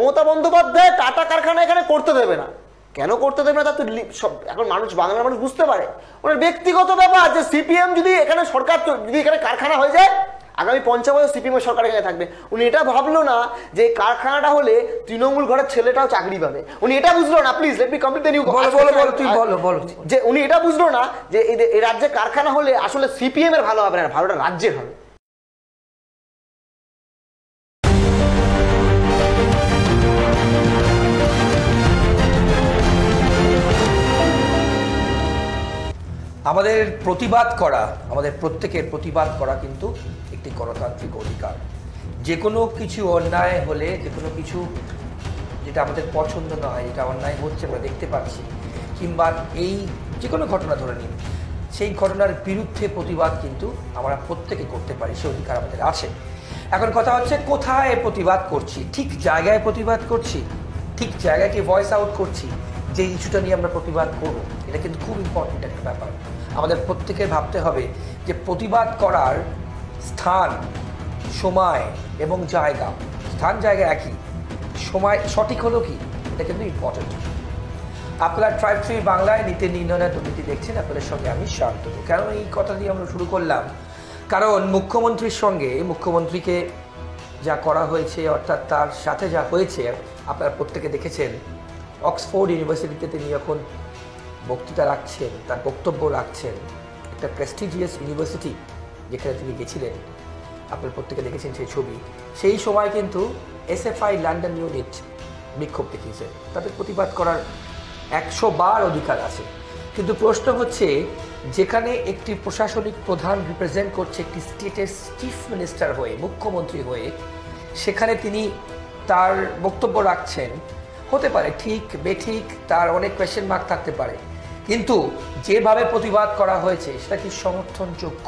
Mamata Bandyopadhyay tata কারখানা এখানে করতে দেবে না। কেন করতে দেবে না তা তো এখন মানুষ, বাংলার মানুষ বুঝতে পারে। ওনার ব্যক্তিগত ব্যাপার যে সিপিএম যদি এখানে সরকার, যদি এখানে কারখানা হয়ে যায়, আগামী 50 বছর সিপিএম এর সরকার এখানে থাকবে। উনি এটা ভাবলো না যে কারখানাটা হলে তৃণমূল ঘরের ছেলেটাও চাকরি পাবে। উনি এটা বুঝলো না, please let me complete the new, যে উনি এটা বুঝলো না যে এই রাজ্যে কারখানা হলে আসলে সিপিএম এর ভালো হবে না, ভালোটা রাজ্যের হবে। আমাদের প্রতিবাদ করা, আমাদের প্রত্যেকের প্রতিবাদ করা কিন্তু একটি গণতান্ত্রিক অধিকার। যে কোনো কিছু অন্যায় হলে, যে কোনো কিছু যেটা আমাদের পছন্দ নয়, যেটা অন্যায় হচ্ছে আমরা দেখতে পাচ্ছি, কিংবা এই যে কোনো ঘটনা ধরে নিন, সেই ঘটনার বিরুদ্ধে প্রতিবাদ কিন্তু আমরা প্রত্যেকে করতে পারি, সে অধিকার আমাদের আছে। এখন কথা হচ্ছে কোথায় প্রতিবাদ করছি, ঠিক জায়গায় প্রতিবাদ করছি, ঠিক জায়গাকে ভয়েস আউট করছি, যে ইস্যুটা নিয়ে আমরা প্রতিবাদ করব, এটা কিন্তু খুব ইম্পর্টেন্ট একটা ব্যাপার। আমাদের প্রত্যেকের ভাবতে হবে যে প্রতিবাদ করার স্থান, সময় এবং জায়গা, স্থান জায়গা একই, সময় সঠিক হলো কি, এটা কিন্তু ইম্পর্টেন্ট। আপনারা ট্রাইব থ্রি বাংলায় নীতি নির্ণয়ের দুর্নীতি দেখছেন, আপনাদের সঙ্গে আমি শান্তনু। কেন এই কথা দিয়ে আমরা শুরু করলাম? কারণ মুখ্যমন্ত্রীর সঙ্গে, মুখ্যমন্ত্রীকে যা করা হয়েছে, অর্থাৎ তার সাথে যা হয়েছে, আপনারা প্রত্যেকে দেখেছেন। অক্সফোর্ড ইউনিভার্সিটিতে তিনি যখন বক্তৃতা রাখছেন, তার বক্তব্য রাখছেন, একটা প্রেস্টিজিয়াস ইউনিভার্সিটি যেখানে তিনি গেছিলেন, আপনারা প্রত্যেকে দেখেছেন সেই ছবি। সেই সময় কিন্তু এসএফআই লন্ডন ইউনিট বিক্ষোভ দেখিয়েছে, তাদের প্রতিবাদ করার 100 বার অধিকার আছে। কিন্তু প্রশ্ন হচ্ছে, যেখানে একটি প্রশাসনিক প্রধান রিপ্রেজেন্ট করছে একটি স্টেটের চিফ মিনিস্টার হয়ে, মুখ্যমন্ত্রী হয়ে, সেখানে তিনি তার বক্তব্য রাখছেন, হতে পারে ঠিক বেঠিক, তার অনেক কোয়েশ্চেন মার্ক থাকতে পারে, কিন্তু যেভাবে প্রতিবাদ করা হয়েছে সেটা কি সমর্থনযোগ্য?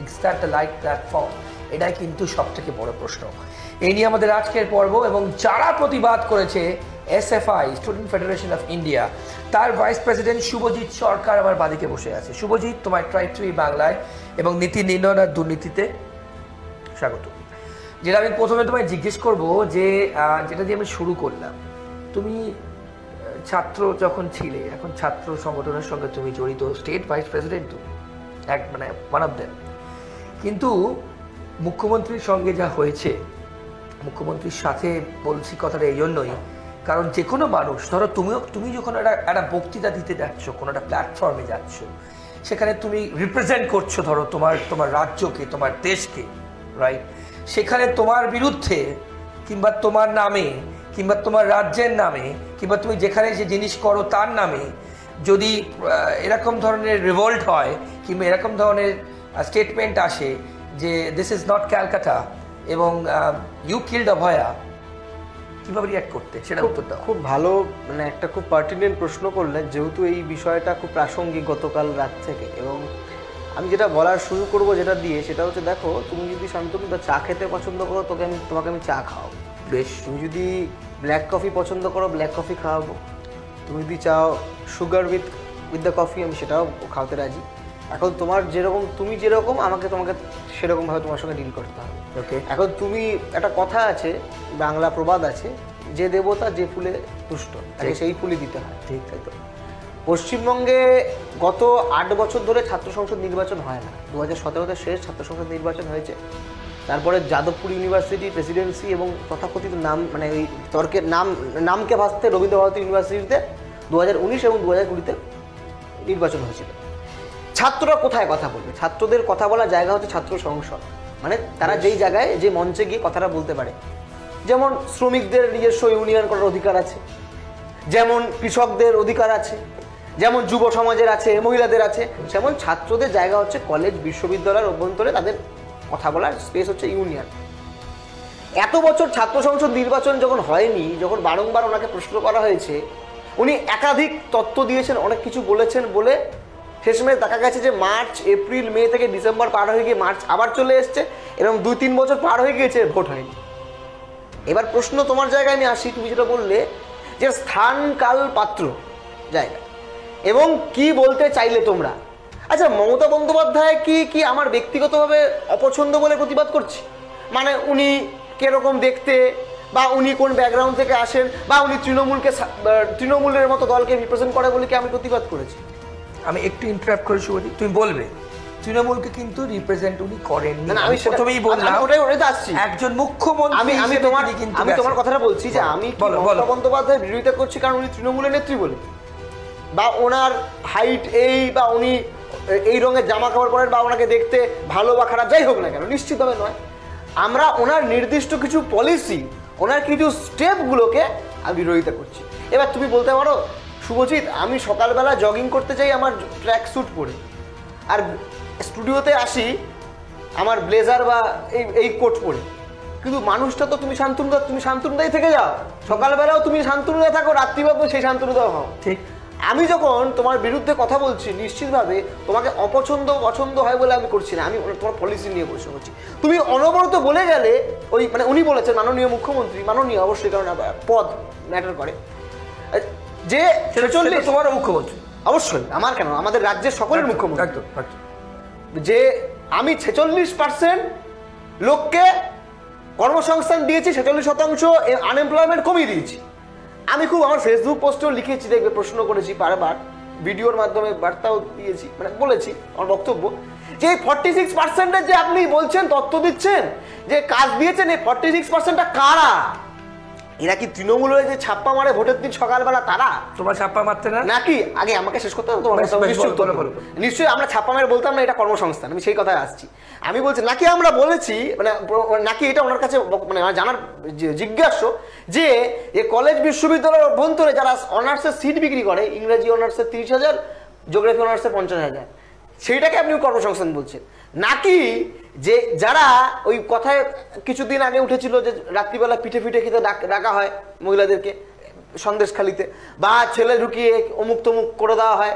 It's that the light platform? এটাই কিন্তু সব থেকে বড় প্রশ্ন। এই নিয়ে আমাদের আজকের পর্ব। এবং যারা প্রতিবাদ করেছে, SFI, student federation of India, তার ভাইস প্রেসিডেন্ট শুভজিৎ সরকার আমার বাদিকে বসে আছে। শুভজিৎ, তোমার ট্রাইব থ্রি বাংলায় এবং নীতি নির্ণয় আর দুর্নীতিতে স্বাগত। যেটা আমি প্রথমে তোমায় জিজ্ঞেস করবো, যে যেটা দিয়ে আমি শুরু করলাম, তুমি ছাত্র যখন ছিলে, এখন ছাত্র সংগঠনের সঙ্গে তুমি জড়িত, স্টেট ভাইস প্রেসিডেন্ট তুমি, মানে ওয়ান অফ দেম। কিন্তু মুখ্যমন্ত্রীর সঙ্গে যা হয়েছে, মুখ্যমন্ত্রীর সাথে বলছি কথাটা এই জন্যই, কারণ যে কোনো মানুষ, ধরো তুমি যখন একটা বক্তৃতা দিতে যাচ্ছ, কোনো একটা প্ল্যাটফর্মে যাচ্ছ, সেখানে তুমি রিপ্রেজেন্ট করছো ধরো তোমার রাজ্যকে, তোমার দেশকে, রাইট? সেখানে তোমার বিরুদ্ধে কিংবা তোমার নামে কিংবা তোমার রাজ্যের নামে কিংবা তুমি যেখানে যে জিনিস করো তার নামে যদি এরকম ধরনের রিভোল্ট হয় কিংবা এরকম ধরনের স্টেটমেন্ট আসে যে দিস ইজ নট ক্যালকাটা এবং ইউ কিল্ড অভয়া, কীভাবে রিঅ্যাক্ট করতে, সেটা উত্তরটা খুব ভালো, মানে একটা খুব পার্টিনেন্ট প্রশ্ন করলেন, যেহেতু এই বিষয়টা খুব প্রাসঙ্গিক গতকাল রাত থেকে। এবং আমি যেটা বলার শুরু করব যেটা দিয়ে, সেটা হচ্ছে, দেখো, তুমি যদি শান্তনু চা খেতে পছন্দ করো, তোমাকে আমি চা খাওয়াবো, বেশ। তুমি যদি ব্ল্যাক কফি পছন্দ করো, ব্ল্যাক কফি খাওয়াবো। তুমি যদি চাও সুগার উইথ দ্য কফি, আমি সেটাও খাওয়াতে রাজি। এখন তুমি যেরকম তোমাকে সেরকমভাবে তোমার সঙ্গে ডিল করতে হবে। ওকে, এখন তুমি, একটা কথা আছে, বাংলা প্রবাদ আছে, যে দেবতা যে ফুলে তুষ্ট, তাকে সেই ফুলই দিতে হয়, ঠিক? তাই তো। পশ্চিমবঙ্গে গত 8 বছর ধরে ছাত্র সংসদ নির্বাচন হয় না। 2017-তে শেষ ছাত্র সংসদ নির্বাচন হয়েছে। তারপরে যাদবপুর ইউনিভার্সিটি, প্রেসিডেন্সি এবং তথাকথিত নাম, মানে ওই তর্কের নামকে ভাসতে রবীন্দ্রভারতী ইউনিভার্সিটিতে 2019 এবং 2020-তে নির্বাচন হয়েছিল। ছাত্ররা কোথায় কথা বলবে? ছাত্রদের কথা বলার জায়গা হচ্ছে ছাত্র সংসদ, মানে তারা যেই জায়গায়, যে মঞ্চে গিয়ে কথাটা বলতে পারে। যেমন শ্রমিকদের নিজস্ব ইউনিয়ন করার অধিকার আছে, যেমন কৃষকদের অধিকার আছে, যেমন যুব সমাজের আছে, মহিলাদের আছে, যেমন ছাত্রদের জায়গা হচ্ছে কলেজ, বিশ্ববিদ্যালয়ের অভ্যন্তরে তাদের কথা বলার স্পেস হচ্ছে ইউনিয়ন। এত বছর ছাত্র সংসদ নির্বাচন যখন হয়নি, যখন বারংবার ওনাকে প্রশ্ন করা হয়েছে, উনি একাধিক তত্ত্ব দিয়েছেন, অনেক কিছু বলেছেন, বলে শেষমেশ দেখা গেছে যে মার্চ, এপ্রিল, মে থেকে ডিসেম্বর পার হয়ে গিয়ে মার্চ আবার চলে এসছে, এবং 2-3 বছর পার হয়ে গিয়েছে, ভোট হয়নি। এবার প্রশ্ন তোমার জায়গায় আমি আসি, তুমি যেটা বললে যে স্থান, কাল, পাত্র, জায়গা, এবং কি বলতে চাইলে তোমরা। আচ্ছা, মমতা বন্দ্যোপাধ্যায় কি আমার ব্যক্তিগতভাবে অপছন্দ বলে প্রতিবাদ করছি? মানে উনি কিরকম দেখতে বা উনি কোন ব্যাকগ্রাউন্ড থেকে আসেন, বা উনি তৃণমূলের মতো দলকে রিপ্রেজেন্ট করে বলে কি আমি প্রতিবাদ করেছি? আমি একটু ইন্টারাপ্ট করে শুভজিৎ, তুমি বলবে তৃণমূলকে কিন্তু রিপ্রেজেন্ট উনি করেন না। আমি প্রথমেই বললাম ওটাই আসছি, একজন মুখ্যমন্ত্রী আমি তোমার কথাটা বলছি যে আমি মমতা বন্দ্যোপাধ্যায়ের বিরোধিতা করছি কারণ উনি তৃণমূলের নেত্রী বলে, বা ওনার হাইট এই, বা উনি এই রঙের জামা কাপড় পরেন, বা ওনাকে দেখতে ভালো বা খারাপ যাই হোক না কেন, নিশ্চিতভাবে নয়। আমরা ওনার নির্দিষ্ট কিছু পলিসি, ওনার কিছু স্টেপগুলোকে আমি বিরোধিতা করছি। এবার তুমি বলতে পারো শুভজিৎ আমি সকালবেলা জগিং করতে চাই আমার ট্র্যাক স্যুট পরে, আর স্টুডিওতে আসি আমার ব্লেজার বা এই কোট পরে, কিন্তু মানুষটা তো তুমি শান্তনুদাই থেকে যাও, সকালবেলাও তুমি শান্তনুদা থাকো, রাত্রিবেলাও সেই শান্তনুদাও হও। ঠিক। আমি যখন তোমার বিরুদ্ধে কথা বলছি নিশ্চিতভাবে তোমাকে পছন্দ হয় বলে আমি করছি না, আমি তোমার পলিসি নিয়ে প্রশ্ন করছি। তুমি অনবরত বলে গেলে ওই মানে উনি বলেছেন মাননীয় মুখ্যমন্ত্রী, মাননীয় অবশ্যই কারণ পদ ম্যাটার করে, যে 46 তোমার মুখ্যমন্ত্রী, অবশ্যই আমার কেন, আমাদের রাজ্যের সকলের মুখ্যমন্ত্রী, যে আমি 46% লোককে কর্মসংস্থান দিয়েছি, 46% আনএমপ্লয়মেন্ট কমিয়ে দিয়েছি। আমি খুব আমার ফেসবুক পোস্টেও লিখেছি, দেখবে প্রশ্ন করেছি বারবার, ভিডিওর মাধ্যমে বার্তাও দিয়েছি, মানে বলেছি আমার বক্তব্য যে এই 46%-এর যে আপনি বলছেন তথ্য দিচ্ছেন যে কাজ দিয়েছেন, এই 46%টা কারা? এরা কি তৃণমূলের যে ছাপ্পা মারে ভোটের দিন সকালবেলা তারা? তোমার ছাপ্পা মারতে না নাকি? আগে আমাকে শেষ করতে হবে, তোমার নিশ্চয়ই আমরা ছাপ্পা মারে বলতাম না এটা কর্মসংস্থান, আমি সেই কথায় আসছি। আমি বলছি নাকি আমরা বলেছি, মানে নাকি এটা ওনার কাছে মানে জানার জিজ্ঞাস্য যে কলেজ বিশ্ববিদ্যালয়ের অভ্যন্তরে যারা অনার্সের সিট বিক্রি করে, ইংরেজি অনার্সের 30,000, জিওগ্রাফি অনার্সের 50,000, সেইটাকে আপনি কর্মসংস্থান বলছেন? নাকি যে যারা ওই কথায় কিছুদিন আগে উঠেছিল যে রাত্রিবেলা পিঠে খেতে ডাকা হয় মহিলাদেরকে সন্দেশখালিতে, বা ছেলে ঢুকিয়ে অমুক তমুক করে দেওয়া হয়,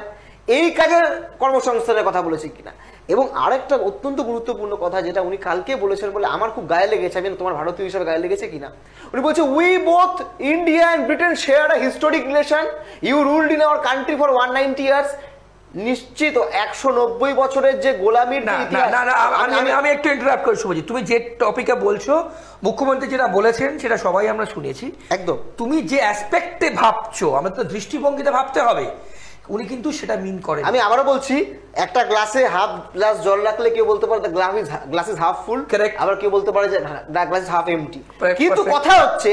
এই কাজের কর্মসংস্থানের কথা বলেছি কিনা? এবং আরেকটা অত্যন্ত গুরুত্বপূর্ণ কথা যেটা উনি কালকে বলেছেন বলে আমার খুব গায়ে লেগেছে, আমি তোমার ভারতীয় হিসাবে গায়ে লেগেছে কিনা, উনি বলছে we both India and Britain share a historic relation, you ruled in our country for 190 years. নিশ্চিত 190 বছরের যে গোলামির আমি একটু ইন্টারাপ্ট করে শুভজিৎ, তুমি যে টপিকে বলছো মুখ্যমন্ত্রী যেটা বলেছেন সেটা সবাই আমরা শুনেছি একদম। তুমি যে অ্যাসপেক্টে ভাবছো, আমাদের তো দৃষ্টিভঙ্গিতে ভাবতে হবে, উনি কিন্তু সেটা মিন করেন। আমি আবারও বলছি, একটা গ্লাসে হাফ গ্লাস জল রাখলে কেউ বলতে পারে গ্লাস ইজ হাফ ফুল, আবার কেউ বলতে পারে যে গ্লাস ইজ হাফ এমটি। কিন্তু কথা হচ্ছে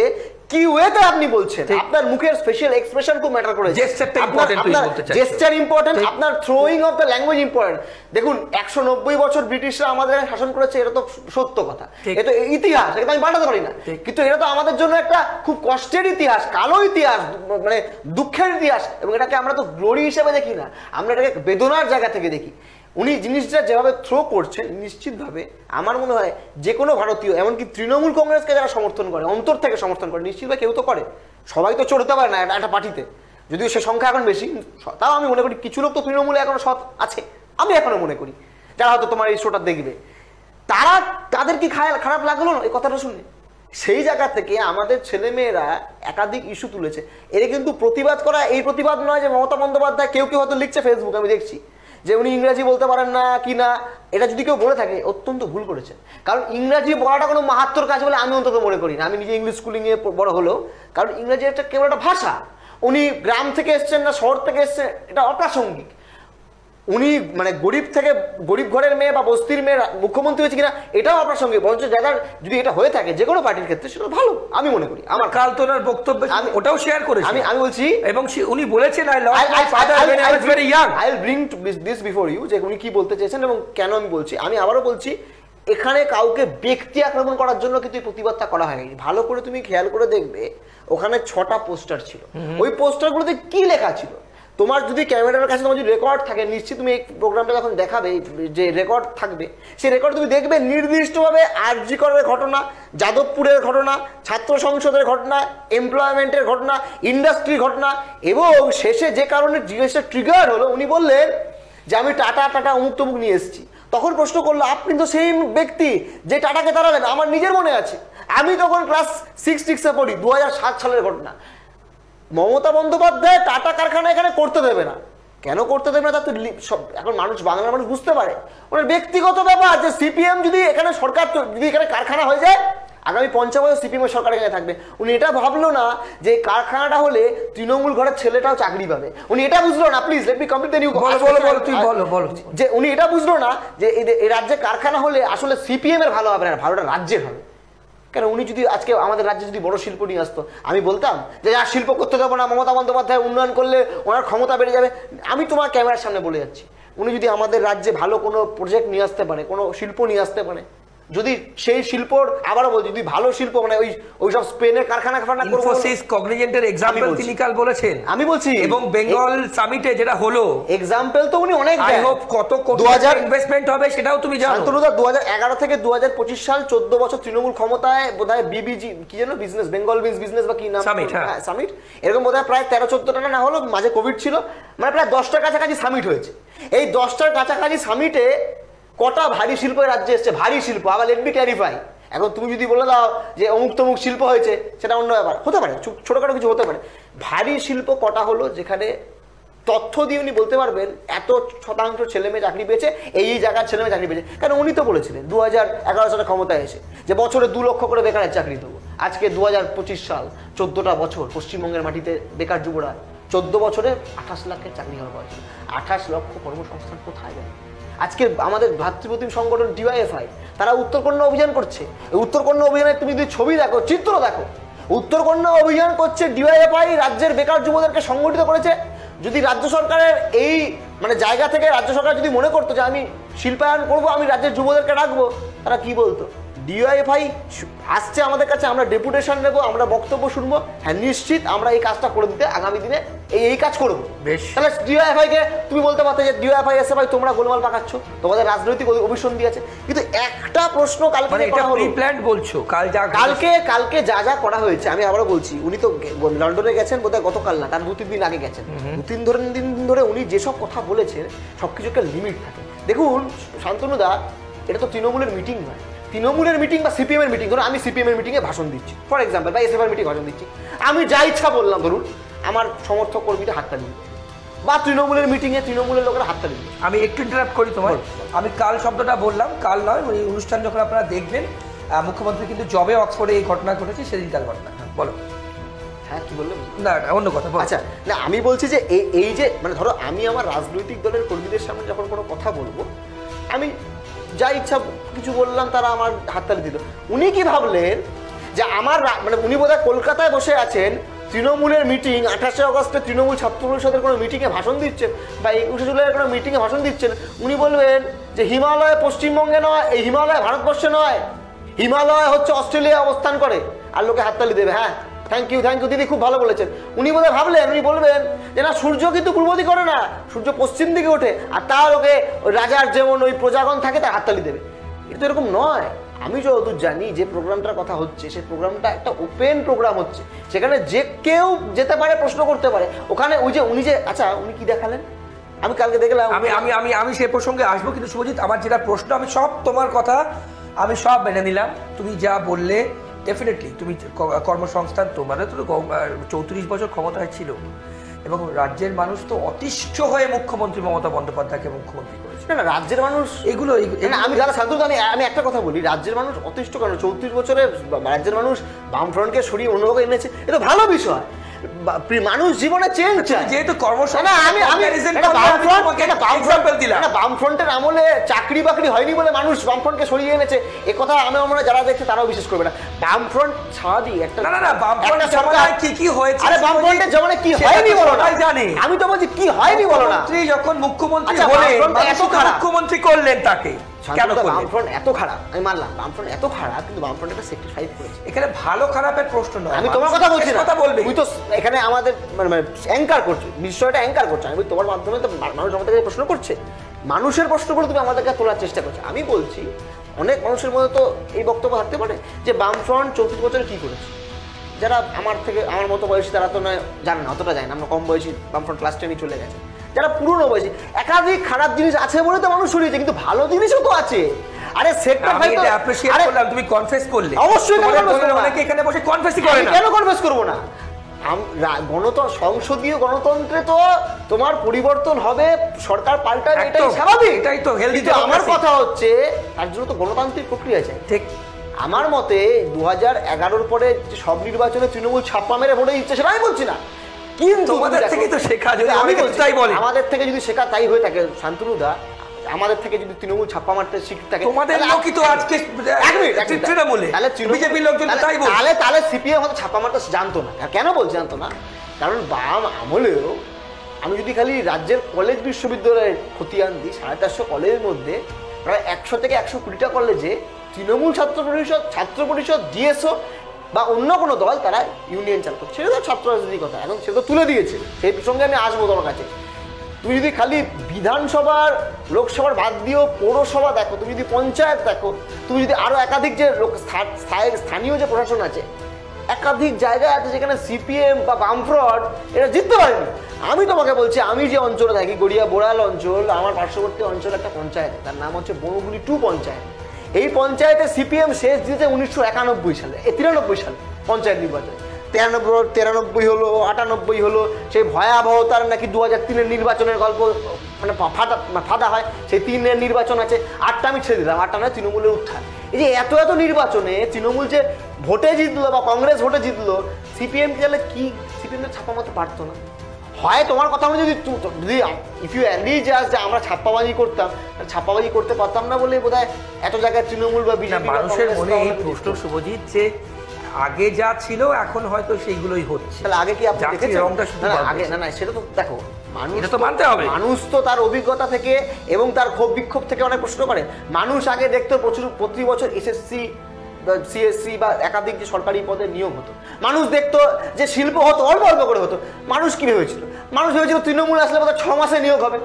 কি ওয়েতে আপনি বলছেন, আপনার মুখের স্পেশাল এক্সপ্রেশন খুব ম্যাটার করে, জেস্টারটা ইম্পর্টেন্ট, তুই বলতে চাইছিস জেস্টার ইম্পর্টেন্ট, আপনার throwing of the language important. দেখুন 190 বছর ব্রিটিশরা আমাদের শাসন করেছে, এটা তো সত্য কথা, এটা ইতিহাস, এটা আমি পাল্টাতে পারি না, কিন্তু এটা তো আমাদের জন্য একটা খুব কষ্টের ইতিহাস, কালো ইতিহাস, মানে দুঃখের ইতিহাস, এবং এটাকে আমরা তো গ্লোরি হিসেবে দেখি না, আমরা এটাকে বেদনার জায়গা থেকে দেখি। উনি জিনিসটা যেভাবে থ্রো করছেন নিশ্চিতভাবে আমার মনে হয় যে কোনো ভারতীয়, এমনকি তৃণমূল কংগ্রেসকে যারা সমর্থন করে, অন্তর থেকে সমর্থন করে, নিশ্চিতভাবে কেউ তো করে, সবাই তো চড়তে পারে না একটা পার্টিতে, যদিও সে সংখ্যা এখন বেশি, তাও আমি মনে করি কিছু লোক তো তৃণমূলে এখনো সৎ আছে, আমি এখনো মনে করি, যারা হয়তো তোমার এই শোটা দেখবে, তাদের কি খারাপ লাগলো না এই কথাটা শুনে? সেই জায়গা থেকে আমাদের ছেলেমেয়েরা একাধিক ইস্যু তুলেছে, এরা কিন্তু প্রতিবাদ করা, এই প্রতিবাদ নয় যে মমতা বন্দ্যোপাধ্যায়, কেউ হয়তো লিখছে ফেসবুকে, আমি দেখছি যে উনি ইংরাজি বলতে পারেন না কি না, এটা যদি কেউ বলে থাকে অত্যন্ত ভুল করেছে, কারণ ইংরাজি বলাটা কোনো মাহাত্মর কাজ বলে আমি অন্তত মনে করি না। আমি নিজে ইংলিশ স্কুলিংয়ে বড় হলেও, কারণ ইংরাজি একটা কেবল একটা ভাষা, উনি গ্রাম থেকে এসছেন না শহর থেকে এসছেন এটা অপ্রাসঙ্গিক। উনি মানে গরিব ঘরের মেয়ে বা বস্তির মেয়ে মুখ্যমন্ত্রী হয়েছে কিনা এটাও অপ্রাসঙ্গিক, বরঞ্চ যারা যদি এটা হয়ে থাকে যে কোনো পার্টির ক্ষেত্রে সেটা ভালো আমি মনে করি। আমার কাল তোনার বক্তব্য আমি ওটাও শেয়ার করেছি, আমি বলছি, এবং উনি বলেছেন I lost my father when I was very young. I will bring this before you, যে উনি কি বলতে চেয়েছেন এবং কেন আমি বলছি। আমি আবারও বলছি, এখানে কাউকে ব্যক্তি আক্রমণ করার জন্য কিন্তু এই প্রতিবাদটা করা হয়নি। ভালো করে তুমি খেয়াল করে দেখবে ওখানে 6টা পোস্টার ছিল, ওই পোস্টারগুলোতে কি লেখা ছিল, তোমার যদি ক্যামেরার কাছে তোমার যদি রেকর্ড থাকে, নিশ্চিত তুমি এই প্রোগ্রামটা যখন দেখাবে যে রেকর্ড থাকবে, সেই রেকর্ড তুমি দেখবে নির্দিষ্টভাবে আরজি করের ঘটনা, যাদবপুরের ঘটনা, ছাত্র সংসদের ঘটনা, এমপ্লয়মেন্টের ঘটনা, ইন্ডাস্ট্রির ঘটনা, এবং শেষে যে কারণে জিনিসটা ট্রিগার হলো উনি বললেন যে আমি টাটা অমুক তমুক নিয়ে এসেছি। তখন প্রশ্ন করলো আপনি তো সেই ব্যক্তি যে টাটাকে তাড়ালেন। আমার নিজের মনে আছে, আমি তখন ক্লাস 6 পড়ি, 2007 সালের ঘটনা। মমতা বন্দ্যোপাধ্যায় টাটা কারখানা এখানে করতে দেবে না, কেন করতে দেবে না তা তো সব এখন বাংলার মানুষ বুঝতে পারে। ওনার ব্যক্তিগত ব্যাপার যে সিপিএম যদি এখানে সরকার যদি এখানে কারখানা হয়ে যায় আগামী 50 বছর সিপিএম এর সরকারের কাছে থাকবে। উনি এটা ভাবলো না যে কারখানাটা হলে তৃণমূল ঘরের ছেলেটাও চাকরি পাবে। উনি এটা বুঝলো না, please let me complete the new, যে উনি এটা বুঝলো না যে এই রাজ্যে কারখানা হলে আসলে সিপিএম এর ভালো হবে না, ভালোটা রাজ্যের হবে। কেন উনি যদি আজকে আমাদের রাজ্যে যদি বড় শিল্প নিয়ে আসতো, আমি বলতাম যে আর শিল্প করতে দেবো না, মমতা বন্দ্যোপাধ্যায় উন্নয়ন করলে ওনার ক্ষমতা বেড়ে যাবে। আমি তোমার ক্যামেরার সামনে বলে যাচ্ছি, উনি যদি আমাদের রাজ্যে ভালো কোনো প্রজেক্ট নিয়ে আসতে পারে, কোনো শিল্প নিয়ে আসতে পারে, যদি সেই শিল্পর আবারও বলছি যদি ভালো শিল্প মানে ওই সব স্পেনের কারখানা ইনফোসিস কগনিজেন্টের এক্সাম্পল তিনি কাল বলেছেন, আমি বলছি, এবং বেঙ্গল সামিটে যেটা হলো এক্সাম্পল তো উনি অনেক আই হোপ কত কোটি ইনভেস্টমেন্ট হবে সেটাও তুমি জানো। শান্তনুদা 2011 থেকে 2025 সাল 14 বছর তৃণমূল ক্ষমতায়, বোধহয় বিবিজি কি জানো বিজনেস, বেঙ্গল বিজনেস বা কি নাম, সামিট এরকম বোধহয় প্রায় 13-14টা না হলো, মাঝে কোভিড ছিল, মানে প্রায় 10টার কাছাকাছি সামিট হয়েছে। এই 10টার কাছাকাছি সামিটে কটা ভারী শিল্প রাজ্যে এসছে, ভারী শিল্প। আবার লেট মি ক্ল্যারিফাই, এখন তুমি যদি বলে দাও যে অমুক তমুক শিল্প হয়েছে, সেটা অন্য ব্যাপার, হতে পারে ছোটখাটো কিছু হতে পারে। ভারী শিল্প কটা হলো যেখানে তথ্য দিয়ে উনি বলতে পারবেন এত শতাংশ ছেলেমেয়ে চাকরি পেয়েছে, এই জায়গার ছেলেমেয়ে চাকরি পেয়েছে। কারণ উনি তো বলেছিলেন 2011 সালে ক্ষমতায় এসে যে বছরে 2 লক্ষ করে বেকারের চাকরি দেবো। আজকে 2025 সাল, 14টা বছর পশ্চিমবঙ্গের মাটিতে বেকার যুবরা, 14 বছরে 28 লাখের চাকরি হওয়ার বয়স, 28 লক্ষ কর্মসংস্থান কোথায় যায়? আজকে আমাদের ভ্রাতৃপ্রতিম সংগঠন ডিওয়াইএফআই তারা উত্তরকন্যা অভিযান করছে। উত্তরকন্যা অভিযানে তুমি যদি ছবি দেখো, চিত্র দেখো, উত্তরকন্যা অভিযান করছে ডিওয়াইএফআই, রাজ্যের বেকার যুবদেরকে সংগঠিত করেছে। যদি রাজ্য সরকারের এই মানে জায়গা থেকে রাজ্য সরকার যদি মনে করতো যে আমি শিল্পায়ন করবো, আমি রাজ্যের যুবদেরকে রাখবো, তারা কি বলতো? ডিওয়াইএফআই আসছে আমাদের কাছে, আমরা ডেপুটেশন নেবো, আমরা বক্তব্য শুনবো, হ্যাঁ নিশ্চিত আমরা এই কাজটা করে দিতে আগামী দিনে এই কাজ করবো। বেশ, তাহলে ডিওয়াইএফআই কে তুমি বলতে পারতে যে ডিওয়াইএফআই এসে ভাই তোমরা গোলমাল পাকাচ্ছ, তোমাদের রাজনৈতিক অভিসন্ধি আছে। কিন্তু একটা প্রশ্ন কালকে বলছো, কালকে যা যা করা হয়েছে, আমি আবারও বলছি, উনি তো লন্ডনে গেছেন বোধহয় গতকাল না, তার 2-3 দিন আগে গেছেন। 2-3 দিন ধরে উনি যেসব কথা বলেছেন সবকিছু একটা লিমিট থাকে। দেখুন শান্তনুদা, এটা তো তৃণমূলের মিটিং নয়, তৃণমূলের মিটিং বা সিপিএম এর মিটিং। ধরুন আমি সিপিএম এর মিটিংয়ে ভাষণ দিচ্ছি ফর এক্সাম্পল, বা এসএফআই মিটিং ভাষণ দিচ্ছি, আমি যা ইচ্ছা বললাম, ধরুন আমার সমর্থক কর্মীরা হাততালি দিল, বা তৃণমূলের মিটিংয়ে তৃণমূলের লোকেরা হাততালি দিল। আমি একটু ইন্টারাপ্ট করি তোমার, আমি কাল শব্দটা বললাম, কাল নয়, ওই অনুষ্ঠান যখন আপনারা দেখবেন, মুখ্যমন্ত্রী কিন্তু জবে অক্সফোর্ডে এই ঘটনা ঘটেছে সেদিনকার ঘটনা। বলো। হ্যাঁ কি বললেন? না অন্য কথা। আচ্ছা না, আমি বলছি যে এই যে মানে ধরো আমি আমার রাজনৈতিক দলের কর্মীদের সামনে যখন কোনো কথা বলবো, আমি যা ইচ্ছা কিছু বললাম, তারা আমার হাততালি দিল। উনি কি ভাবলেন যে আমার মানে উনি বোধহয় কলকাতায় বসে আছেন, তৃণমূলের মিটিং, 28শে আগস্টে তৃণমূল ছাত্র পরিষদের কোনো মিটিংয়ে ভাষণ দিচ্ছেন, বা 21শে জুলাইয়ের কোনো মিটিংয়ে ভাষণ দিচ্ছেন, উনি বলবেন যে হিমালয় পশ্চিমবঙ্গে নয়, এই হিমালয় ভারতবর্ষে নয়, হিমালয় হচ্ছে অস্ট্রেলিয়ায় অবস্থান করে, আর লোকে হাততালি দেবে। হ্যাঁ থ্যাংক ইউ দিদি, খুব ভালো বলেছেন। উনি বোধহয় ভাবলেন, উনি বলবেন যে না, সূর্য কিন্তু পূর্ব দিকে ওঠে না, সূর্য পশ্চিম দিকে ওঠে, আর তা লোকে রাজার যেমন ওই প্রজাগণ থাকে তার হাততালি দেবে। এটা তো এরকম নয়। আমি যতদূর জানি যে প্রোগ্রামটার কথা হচ্ছে, সেই প্রোগ্রামটা একটা ওপেন প্রোগ্রাম হচ্ছে, সেখানে যে কেউ যেতে পারে, প্রশ্ন করতে পারে। ওখানে ওই যে উনি যে, আচ্ছা উনি কি দেখালেন আমি কালকে দেখলাম, আমি সেই প্রসঙ্গে আসবো, কিন্তু শুভজিৎ আমার যেটা প্রশ্ন, আমি সব তোমার কথা আমি সব মেনে নিলাম, তুমি যা বললে ডেফিনেটলি, তুমি কর্মসংস্থান, তোমার তো 34 বছর ক্ষমতায় ছিল, এবং রাজ্যের মানুষ তো অতিষ্ঠ হয়ে মুখ্যমন্ত্রী মমতা বন্দ্যোপাধ্যায়কে মুখ্যমন্ত্রী করেছে। না রাজ্যের মানুষ এগুলো আমি যারা সাধু, আমি একটা কথা বলি, রাজ্যের মানুষ অতিষ্ঠ কেন? 34 বছরে রাজ্যের মানুষ বামফ্রন্টকে সরিয়ে অন্যভাবে এনেছে, এটা ভালো বিষয়। মানুষ জীবনে চেঞ্জ চায়, যেহেতু বামফ্রন্টের আমলে চাকরি বাকরি হয়নি বলে মানুষ বামফ্রন্টকে সরিয়ে এনেছে, এ কথা আমরা যারা দেখছে তারাও বিশ্বাস করবে না। বামফ্রন্ট ছাড়ি একটা কি কি হয়েছে, আরে বামফ্রন্টের জমানে কি হয়নি বলো না, আমি তো বলছি কি হয়নি বলো না। যখন মুখ্যমন্ত্রী হলেন, মুখ্যমন্ত্রী করলেন তাকে, বামফ্রন্ট এত খারাপ, আমি মানলাম বামফ্রন্ট এত খারাপ, কিন্তু বামফ্রন্ট একটা সেক্রিফাইস করেছে। এখানে ভালো খারাপের প্রশ্ন নয়, আমি তোমার কথা বলছি না, কথা বলবে, তুই তো এখানে আমাদের মানে অ্যাঙ্কার করছো, বিষয়টা অ্যাঙ্কার করছো। আমি তোমার মাধ্যমে তো মানুষ আমাদের কাছে প্রশ্ন করছে, মানুষের প্রশ্নগুলো তুমি আমাদেরকে তোলার চেষ্টা করছো। আমি বলছি অনেক মানুষের মধ্যে তো এই বক্তব্য থাকতে পারে যে বামফ্রন্ট 34 বছরে কি করেছে। যারা আমার মতো বয়সী তারা তো নয় জানে না, অতটা যায় না, আমরা কম বয়সী, বামফ্রন্ট ক্লাস 10 চলে গেছে। যারা পুরনো বয়সী, একাধিক খারাপ জিনিস আছে বলে তো মানুষ সরিয়েছে, কিন্তু ভালো জিনিসও তো আছে। আরে সেক্টর ভাই তো অ্যাপ্রিশিয়েট করলাম, তুমি কনফেস করলে, অবশ্যই অনেকে এখানে বসে কনফেসই করে না, কেন কনফেস করব না? সংসদীয় গণতন্ত্রে তো তোমার পরিবর্তন হবে, সরকার পাল্টাবে, এটাই স্বাভাবিক, এটাই তো হেলদি। আমার কথা হচ্ছে তার জন্য তো গণতান্ত্রিক প্রক্রিয়া চাই। ঠিক আমার মতে 2011-র পরে যে সব নির্বাচনে তৃণমূল ছাপ্পা মেরে ভোটে দিচ্ছে সেটা আমি বলছি না, কিন্তু তোমাদের থেকে তো শেখা, যদি আমি তাই বলে আমাদের থেকে যদি শেখা তাই হয়ে থাকে শান্তনুদা, আমাদের থেকে যদি তৃণমূল ছাপ্পা মারতে শিখতে থাকে, তোমাদের লোকই তো আজকে তৃণমূলে, তাহলে বিজেপির লোকজন তাই বলে, তাহলে সিপিএম হয়তো ছাপ্পা মারতে জানতো না। কেন বলছে জানতো না? কারণ বাম আমলেও আমি যদি খালি রাজ্যের কলেজ বিশ্ববিদ্যালয়ের খতিয়ান দিই, 450 কলেজের মধ্যে প্রায় 100 থেকে 120টা কলেজে তৃণমূল ছাত্র পরিষদ ডিএসও বা অন্য কোনো দল তারা ইউনিয়ন চালাতো। সেটা তো ছাত্র রাজনীতির কথা, এখন সেটা তুলে দিয়েছে, সেই প্রসঙ্গে আমি আসবো তোমার কাছে। তুমি যদি খালি বিধানসভার লোকসভার বাদ দিয়েও পৌরসভা দেখো, তুমি যদি পঞ্চায়েত দেখো, তুমি যদি আরো একাধিক যে স্থানীয় যে প্রশাসন আছে, একাধিক জায়গায় আছে যেখানে সিপিএম বা বামফ্রন্ট এটা জিততে পারেনি। আমি তোমাকে বলছি, আমি যে অঞ্চলে থাকি গড়িয়া বোড়াল অঞ্চল, আমার পার্শ্ববর্তী অঞ্চলে একটা পঞ্চায়েত, তার নাম হচ্ছে বনগুলি 2 পঞ্চায়েত। এই পঞ্চায়েতে সিপিএম শেষ দিয়েছে 1991 সালে, 93 সালে পঞ্চায়েত নির্বাচনে। 93 হলো, 98 হলো, সেই ভয়াবহতার নাকি 2003-এর নির্বাচনের গল্প মানে ফাঁদা হয়, সেই 3-এর নির্বাচন আছে। 8টা আমি ছেড়ে দিলাম, 8টা নয়, তৃণমূলের উত্থান। এই যে এত নির্বাচনে তৃণমূল যে ভোটে জিতলো বা কংগ্রেস ভোটে জিতলো, সিপিএম গেলে কি সিপিএমের ছাপ্পা মারতে পারতো না? হয় তোমার কথা যদি ইফ ইউ অ্যাগ্রি যে আমরা ছাপ্পাবাজি করতাম, ছাপ্পাবাজি করতে পারতাম না বলে বোধহয় এত জায়গায় তৃণমূল বা বিজেপি মানুষের মনে এই প্রশ্ন শুভজিৎ যে আগে যা ছিল এখন হয়তো সেইগুলোই হচ্ছে। তাহলে আগে কি আপনি দেখেছেন? রংটা শুধু আগে না সেটা তো দেখো, মানুষ এটা তো মানতে হবে, মানুষ তো তার অভিজ্ঞতা থেকে এবং তার ক্ষোভ বিক্ষোভ থেকে অনেক প্রশ্ন করে। মানুষ আগে দেখতো প্রতি বছর এসএসসি সিএসসি বা একাধিক যে সরকারি পদে নিয়োগ হতো, মানুষ দেখতো যে শিল্প হতো, অল্প অল্প করে হতো। মানুষ কি ভেবেছিল? মানুষ ভেবেছিল তৃণমূল আসলে বোধহয় 6 মাসে নিয়োগ হবে,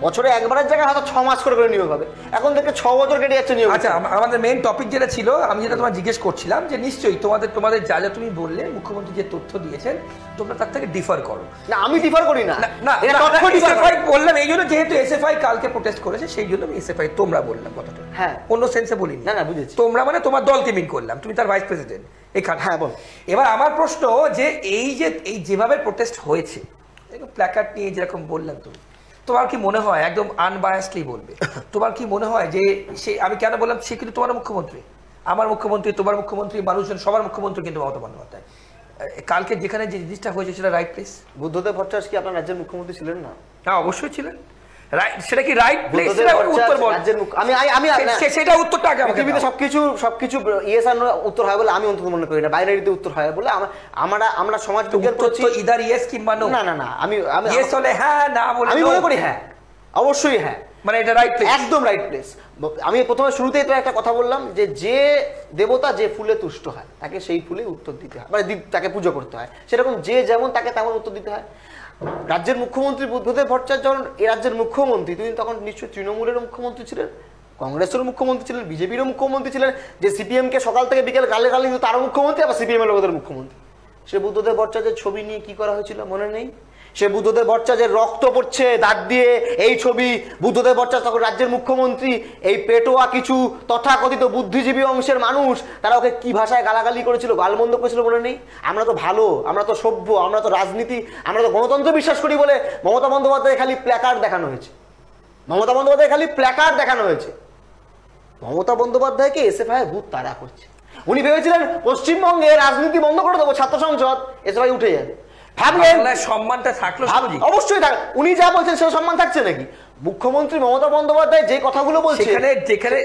বছরে একবারের জায়গায় হয়তো 6 মাস করে নিয়োগ হবে। এখন থেকে 6 বছর কেটে যাচ্ছে নিয়োগ। আচ্ছা, আমাদের মেইন টপিক যেটা ছিল, আমি যেটা তোমার জিজ্ঞেস করছিলাম যে নিশ্চয়ই তোমাদের যা যা তুমি বললে মুখ্যমন্ত্রী যে তথ্য দিয়েছেন তোমরা তার থেকে ডিফার করো। না, আমি ডিফার করি না, এসএফআই বললাম এই জন্য, যেহেতু এসএফআই কালকে প্রোটেস্ট করেছে সেই জন্য আমি এসএফআই তোমরা বললাম কথাটা, হ্যাঁ, অন্য সেন্সে বলিনি। না বুঝেছি, তোমরা মানে তোমার দলকে মিন করলাম, তুমি তার ভাইস প্রেসিডেন্ট এখানে। হ্যাঁ বল। এবার আমার প্রশ্ন যে এই যেভাবে প্রোটেস্ট হয়েছে, প্ল্যাকার্ড নিয়ে যেরকম বললাম, তোমার কি মনে হয়, একদম আনবায়াসলি বলবে, তোমার কি মনে হয় যে সে, আমি কেন বললাম সে কিন্তু তোমার মুখ্যমন্ত্রী, আমার মুখ্যমন্ত্রী, তোমার মুখ্যমন্ত্রী, মানুষজন সবার মুখ্যমন্ত্রী কিন্তু মমতা বন্দ্যোপাধ্যায়, কালকে যেখানে যে জিনিসটা হয়েছে সেটা রাইট প্লেস? বুদ্ধদেব ভট্টাচার্য কি আপনার রাজ্যের মুখ্যমন্ত্রী ছিলেন না? হ্যাঁ, অবশ্যই ছিলেন। সেটা কি রাইট প্লেস? উত্তর বল, আমি সেটা উত্তরটা আগে আমাকে। পৃথিবীতে সবকিছু ইয়েস আর নো উত্তর হয় বলে আমি অন্তত মনে করি না, বাইনারিতে উত্তর হয় বলে। আমরা সমাজ বিজ্ঞান করছি, ইদার ইয়েস কিংবা নো। না আমি ইয়েস হলে হ্যাঁ, না বলে আমি মনে করি হ্যাঁ, অবশ্যই হ্যাঁ, মানে এটা রাইট প্লেস, একদম রাইট প্লেস। আমি প্রথমে শুরুতেই তো একটা কথা বললাম যে দেবতা যে ফুলে তুষ্ট হয় তাকে সেই ফুলে উত্তর দিতে হয়, মানে তাকে পুজো করতে হয়। সেরকম যে যেমন তাকে তেমন উত্তর দিতে হয়। রাজ্যের মুখ্যমন্ত্রী বুদ্ধদেব ভট্টাচার্য যখন এই রাজ্যের মুখ্যমন্ত্রী, তিনি তখন নিশ্চয়ই তৃণমূলের মুখ্যমন্ত্রী ছিলেন, কংগ্রেসের মুখ্যমন্ত্রী ছিলেন, বিজেপিরও মুখ্যমন্ত্রী ছিলেন। যে সিপিএম কে সকাল থেকে বিকেল গালে কিন্তু তারও মুখ্যমন্ত্রী, আবার সিপিএম এর লোকদের মুখ্যমন্ত্রী। সে বুদ্ধদেব ভট্টাচার্যের ছবি নিয়ে কি করা হয়েছিল মনে নেই? সে বুদ্ধদেব ভট্টাচার্যের রক্ত পড়ছে দাঁত দিয়ে, এই ছবি। বুদ্ধদেব ভট্টাচার্য তখন রাজ্যের মুখ্যমন্ত্রী। এই পেটোয়া কিছু তথাকথিত বুদ্ধিজীবী অংশের মানুষ তারা ওকে কি ভাষায় গালাগালি করেছিল, গালমন্দ করেছিল মনে নেই? আমরা তো ভালো, আমরা তো সভ্য, আমরা তো রাজনীতি, আমরা তো গণতন্ত্র বিশ্বাস করি বলে মমতা বন্দ্যোপাধ্যায় খালি প্ল্যাকার্ড দেখানো হয়েছে। মমতা বন্দ্যোপাধ্যায়কে এসএফআই ভূত তাড়া করছে। উনি ভেবেছিলেন পশ্চিমবঙ্গে রাজনীতি বন্ধ করে দেবো, ছাত্র সংসদ, এসএফআই উঠে যাবে। ভাবলেন সম্মানটা থাকলো, অবশ্যই থাকলো। উনি যা বলছেন সে সম্মান থাকছে নাকি? মুখ্যমন্ত্রী মমতা বন্দ্যোপাধ্যায় যে কথাগুলো বলছে, যেখানে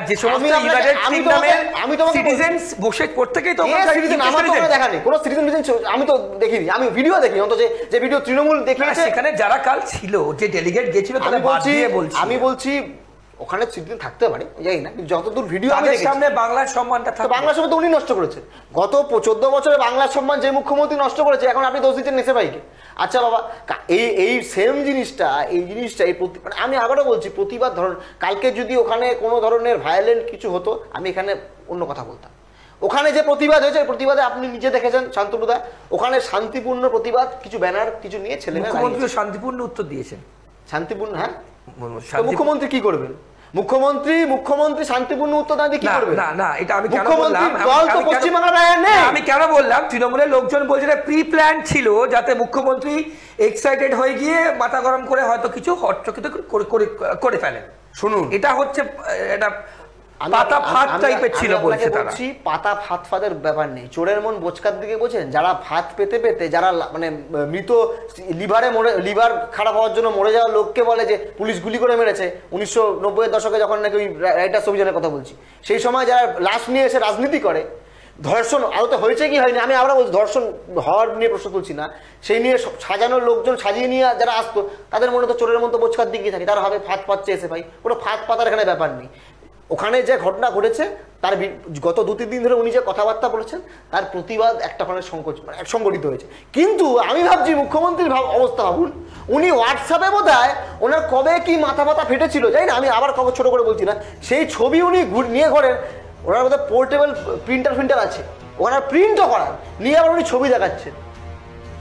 যে সমস্ত আমি তোমাকে সিটিজেনস বসে প্রত্যেকই তো আমার তো দেখানি কোনো সিটিজেন, আমি তো দেখিনি, আমি ভিডিও দেখি অন্তত যে ভিডিও তৃণমূল দেখিয়েছে, সেখানে যারা কাল ছিল, যে ডেলিগেট গেছিল, আমি বলছি ওখানে সিটিজেন থাকতে পারে, জানি না, যতদূর ভিডিও আমি দেখেছি সামনে বাংলার সম্মানটা থাকে, বাংলার সম্মান তো উনি নষ্ট করেছেন। গত 14 বছরে বাংলার সম্মান যে মুখ্যমন্ত্রী নষ্ট করেছে, এখন আপনি দোষ দিচ্ছেন এসএফআইকে। আচ্ছা বাবা, এই সেম জিনিসটা মানে আমি আবারও বলছি, প্রতিবাদ ধরুন, কালকে যদি ওখানে কোনো ধরনের ভায়োলেন্ট কিছু হতো, আমি এখানে অন্য কথা বলতাম। ওখানে যে প্রতিবাদ হয়েছে, প্রতিবাদে আপনি নিজে দেখেছেন শান্তনুদা, ওখানে শান্তিপূর্ণ প্রতিবাদ, কিছু ব্যানার কিছু নিয়ে ছেলেরা শান্তিপূর্ণ উত্তর দিয়েছেন। শান্তিপূর্ণ, হ্যাঁ, মুখ্যমন্ত্রী কি করবেন? মুখ্যমন্ত্রী শান্তিপূর্ণ উত্তর না দিয়ে কি করবে? না, এটা আমি কেন বললাম, আমি কেন বললাম, তৃণমূলের লোকজন বলছে এটা প্রি প্ল্যান ছিল, যাতে মুখ্যমন্ত্রী এক্সাইটেড হয়ে গিয়ে মাথা গরম করে হয়তো কিছু হটচকিত করে ফেলেন। শুনুন, এটা হচ্ছে এটা পাতা ফাঁদ টাইপের ছিল বলছে তারা। বলছি পাতা ফাঁদ ফাঁদের ব্যাপার নেই, চোরের মন বোচকার দিকে বোঝেন, যারা ফাঁদ পেতে পেতে যারা মানে মৃত লিভার খারাপ হওয়ার জন্য মরে যাওয়া লোককে বলে যে পুলিশ গুলি করে মেরেছে, 1990-এর দশকে যখন নাকি ওই রাইটার্স অভিযানের কথা বলছি, সেই সময় যারা লাশ নিয়ে এসে রাজনীতি করে, ধর্ষণ আদতে হয়েছে কি হয়নি আমি আবার বলছি, ধর্ষণ হওয়ার নিয়ে প্রশ্ন তুলছি না, সেই নিয়ে সাজানো লোকজন সাজিয়ে নিয়ে যারা আসতো তাদের মনে তো চোরের মতো বোচকার দিকে থাকে, তারা হবে ফাঁদ পাচ্ছে এসে ভাই, কোনো ফাঁদ পাতার এখানে ব্যাপার নেই। ওখানে যে ঘটনা ঘটেছে তার গত 2-3 দিন ধরে উনি যে কথাবার্তা বলেছেন তার প্রতিবাদ একটা ওখানে সংগঠিত হয়েছে। কিন্তু আমি ভাবছি মুখ্যমন্ত্রীর অবস্থা ভাবুন, উনি হোয়াটসঅ্যাপে বোধহয় ওনার কবে কি মাথা ফেটেছিল যাই না, আমি আবার কবে ছোট করে বলছি না, সেই ছবি উনি নিয়ে ঘোরেন, ওনার বোধহয় পোর্টেবল প্রিন্টার আছে, ওনার প্রিন্টও করার নিয়ে আবার উনি ছবি দেখাচ্ছেন,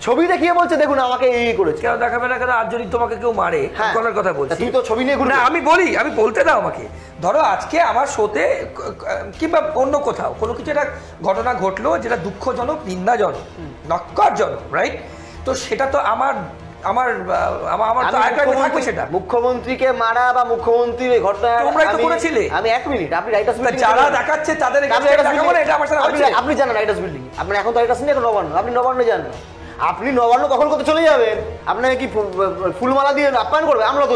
ছবি দেখিয়ে বলছে দেখুন আমাকে এই করেছে। কেউ দেখাবে না কেন? আর যদি তোমাকে কেউ মারে, করার কথা বলছি, তুমি তো ছবি নিয়ে ঘুরে। আমি বলতে দাও আমাকে। ধরো আজকে আমার শোতে কিংবা অন্য কোথাও কোনো কিছু একটা ঘটনা ঘটলো যেটা দুঃখজনক, নিন্দাজনক, নক্কারজনক, রাইট? তো সেটা তো আমার সেটা মুখ্যমন্ত্রীকে মারা বা মুখ্যমন্ত্রীর ঘটনা তোমরাই তো করেছিলে। আমি 1 মিনিট, আপনি রাইটার্স বিল্ডিং যারা দেখাচ্ছে তাদের আপনি জানেন রাইটার্স বিল্ডিং, আপনি এখন তো রাইটার্স নেই, এখন নবান্ন, আপনি নবান্ন জানেন, আপনি নবান্ন দখল করতে চলে যাবেন, আপনাকে কি ফুলমালা দিয়ে আপ্যায়ন করবে? আমরা তো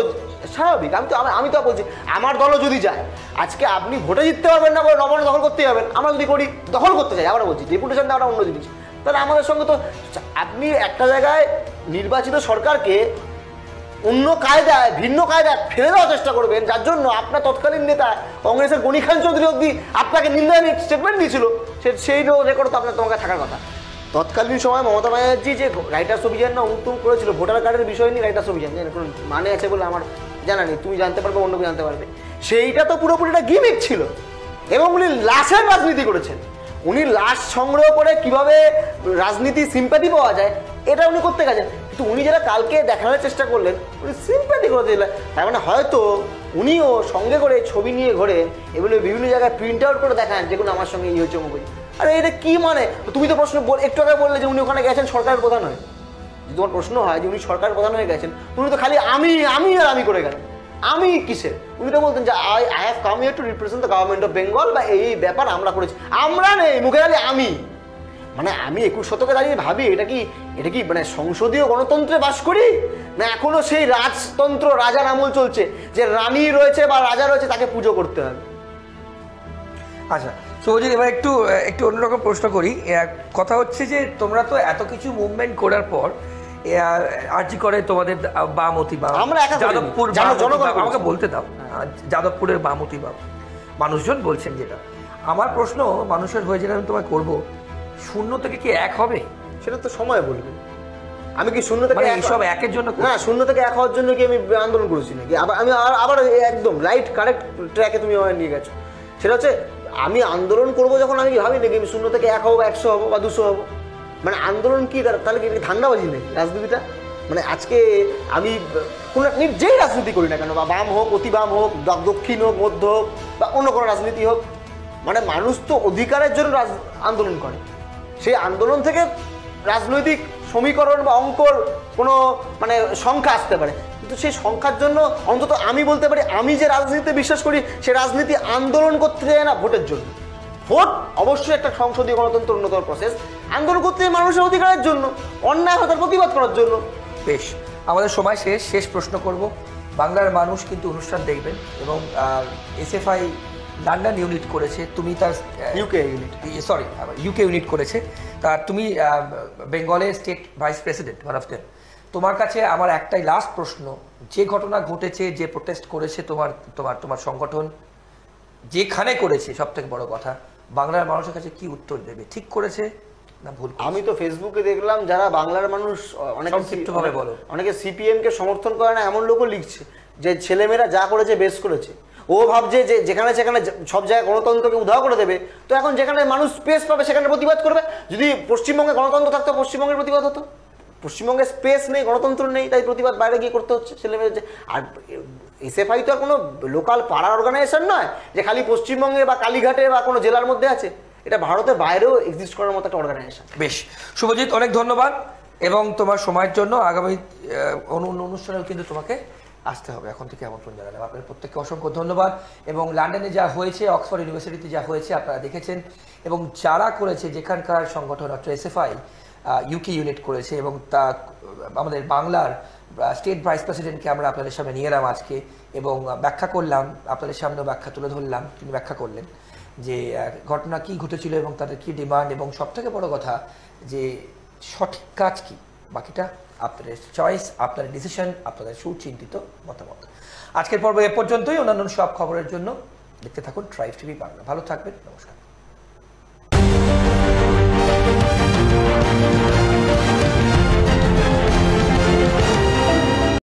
স্বাভাবিক, আমি তো বলছি আমার দলও যদি যায়, আজকে আপনি ভোটে জিততে পারবেন না বলে নবান্ন দখল করতে যাবেন, আমরা যদি করি দখল করতে চাই, আমরা বলছি ডেপুটেশন দেওয়াটা অন্য জিনিস, তাহলে আমাদের সঙ্গে তো আপনি একটা জায়গায় নির্বাচিত সরকারকে অন্য কায়দায় ভিন্ন কায়দায় ফেলে দেওয়ার চেষ্টা করবেন, যার জন্য আপনার তৎকালীন নেতা কংগ্রেসের গনি খান চৌধুরী অব্দি আপনাকে নিন্দায় স্টেটমেন্ট দিয়েছিল, সেই রেকর্ড তো আপনার তোমাকে থাকার কথা। তৎকালীন সময় মমতা ব্যানার্জি যে রাইটার্স অভিযান না উত্তম করেছিল, ভোটার কার্ডের বিষয় নিয়ে রাইটার্স অভিযান, কোনো মানে আছে বলে আমার জানা নেই, তুমি জানতে পারবে, অন্য কেউ জানতে পারবে, সেইটা তো পুরোপুরি একটা গিমিক ছিল, এবং উনি লাশের রাজনীতি করেছেন, উনি লাশ সংগ্রহ করে কিভাবে রাজনীতি সিম্প্যাথি পাওয়া যায় এটা উনি করতে গেছেন, কিন্তু উনি যেটা কালকে দেখানোর চেষ্টা করলেন উনি সিম্প্যাথি করতে দিলেন, তার মানে হয়তো উনিও সঙ্গে করে ছবি নিয়ে ঘোরে এগুলো বিভিন্ন জায়গায় প্রিন্ট আউট করে দেখান, যেগুলো আমার সঙ্গে এই হচ্ছে মুখ। আরে এটা কি মানে? তুমি তো প্রশ্ন একটু আগে বললে যে উনি ওখানে গেছেন সরকারের প্রধান হয়ে, যদি তোমার প্রশ্ন হয় যে উনি সরকারের প্রধান হয়ে গেছেন, তুমি তো খালি আমি করে গেলেন, আমি কিসের? উনি তো বলতেন যে I have come here to represent the government of Bengal, বা এই ব্যাপার আমরা করেছি, আমরা নেই মুখে খালি আমি, মানে আমি 21 শতকে দাঁড়িয়ে ভাবি এটা কি মানে সংসদীয় গণতন্ত্রে বাস করি, না এখনো সেই রাজতন্ত্র রাজার আমল চলছে যে রানী রয়েছে বা রাজা রয়েছে তাকে পুজো করতে হবে। আচ্ছা সৌজিৎ, এবার একটু অন্যরকম প্রশ্ন করি। কথা হচ্ছে যে তোমরা তো এত কিছু মুভমেন্ট করার পর আরজি করে তোমাদের বামতি বাম, যাদবপুর, আমাকে বলতে দাও, যাদবপুরের বামতি বাম মানুষজন বলছেন, যেটা আমার প্রশ্ন মানুষের হয়ে যেটা আমি তোমায় করবো, 0 থেকে কি 1 হবে? সেটা তো সময় বলবে। আমি কি 0 থেকে সব 1-এর জন্য না, 0 থেকে 1 হওয়ার জন্য কি আমি আন্দোলন করেছি নাকি? আমি আবার একদম রাইট কারেক্ট ট্র্যাকে তুমি আমায় নিয়ে গেছো। সেটা হচ্ছে আমি আন্দোলন করবো যখন আমি ভাবি নাকি আমি 0 থেকে 1 হবো, 100 হবো বা 200 হবো, মানে আন্দোলন কি তাহলে কি ধান্দাবাজি নাকি রাজনীতিটা? মানে আজকে আমি কোনো যেই রাজনীতি করি না কেন, বা বাম হোক, অতি বাম হোক, দক্ষিণ হোক, মধ্য হোক, বা অন্য কোনো রাজনীতি হোক, মানে মানুষ তো অধিকারের জন্য আন্দোলন করে, সেই আন্দোলন থেকে রাজনৈতিক সমীকরণ বা অঙ্কর কোনো মানে সংখ্যা আসতে পারে, কিন্তু সেই সংখ্যার জন্য অন্তত আমি বলতে পারি আমি যে রাজনীতিতে বিশ্বাস করি সে রাজনীতি আন্দোলন করতে যায় না ভোটের জন্য। ভোট অবশ্যই একটা সংসদীয় গণতন্ত্র অন্যতম প্রসেস, আন্দোলন করতে মানুষের অধিকারের জন্য, অন্যায় হতার প্রতিবাদ করার জন্য। বেশ, আমাদের সময় শেষ প্রশ্ন করব। বাংলার মানুষ কিন্তু অনুষ্ঠান দেখবেন, এবং এসএফআই লন্ডন ইউনিট করেছে, তুমি তার ইউকে ইউনিট করেছে, তার তুমি বেঙ্গলের state vice president, one of them. তোমার কাছে আমার একটাই লাস্ট প্রশ্ন, যে ঘটনা ঘটেছে, যে প্রোটেস্ট করেছে তোমার সংগঠন যেখানে করেছে, সব থেকে বড় কথা বাংলার মানুষের কাছে কি উত্তর দেবে? ঠিক করেছে না ভুল? আমি তো ফেসবুকে দেখলাম যারা বাংলার মানুষ অনেকে সিপিএম কে সমর্থন করে না এমন লোকও লিখছে যে ছেলেমেয়েরা যা করেছে বেশ করেছে, ও ভাবছে যে যেখানে সেখানে সব জায়গায় গণতন্ত্রকে উধাও করে দেবে, তো এখন যেখানে মানুষ স্পেস পাবে সেখানে প্রতিবাদ করবে। যদি পশ্চিমবঙ্গে গণতন্ত্র থাকতো পশ্চিমবঙ্গের প্রতিবাদ হতো, পশ্চিমবঙ্গে স্পেস নেই, গণতন্ত্র নেই, তাই প্রতিবাদ বাইরে গিয়ে করতে হচ্ছে ছেলেমেয়েদের। আর এসএফআই তো আর কোনো লোকাল পাড়ার অর্গানাইজেশন নয় যে খালি পশ্চিমবঙ্গে বা কালীঘাটে বা কোনো জেলার মধ্যে আছে, এটা ভারতের বাইরেও এক্সিস্ট করার মতো একটা অর্গানাইজেশন। বেশ শুভজিৎ, অনেক ধন্যবাদ এবং তোমার সময়ের জন্য। আগামী অনুষ্ঠানেও কিন্তু তোমাকে আসতে হবে, এখন থেকে আমন্ত্রণ জানালাম। আপনাদের প্রত্যেককে অসংখ্য ধন্যবাদ। এবং লন্ডনে যা হয়েছে, অক্সফোর্ড ইউনিভার্সিটিতে যা হয়েছে আপনারা দেখেছেন, এবং যারা করেছে, যেখানকার সংগঠন অর্থাৎ এসএফআই ইউকে ইউনিট করেছে, এবং তা আমাদের বাংলার স্টেট ভাইস প্রেসিডেন্টকে আমরা আপনাদের সামনে নিয়ে এলাম আজকে, এবং ব্যাখ্যা করলাম, আপনাদের সামনে ব্যাখ্যা তুলে ধরলাম, তিনি ব্যাখ্যা করলেন যে ঘটনা কি ঘটেছিল এবং তাদের কি ডিমান্ড, এবং সবথেকে বড় কথা যে সঠিক কাজ কি, বাকিটা আপনাদের চয়েস, আপনাদের ডিসিশন, আপনাদের সুচিন্তিত মতামত। আজকের পর্ব এ পর্যন্তই। অন্যান্য সব খবরের জন্য দেখতে থাকুন ট্রাইব টিভি বাংলা। ভালো থাকবেন, নমস্কার।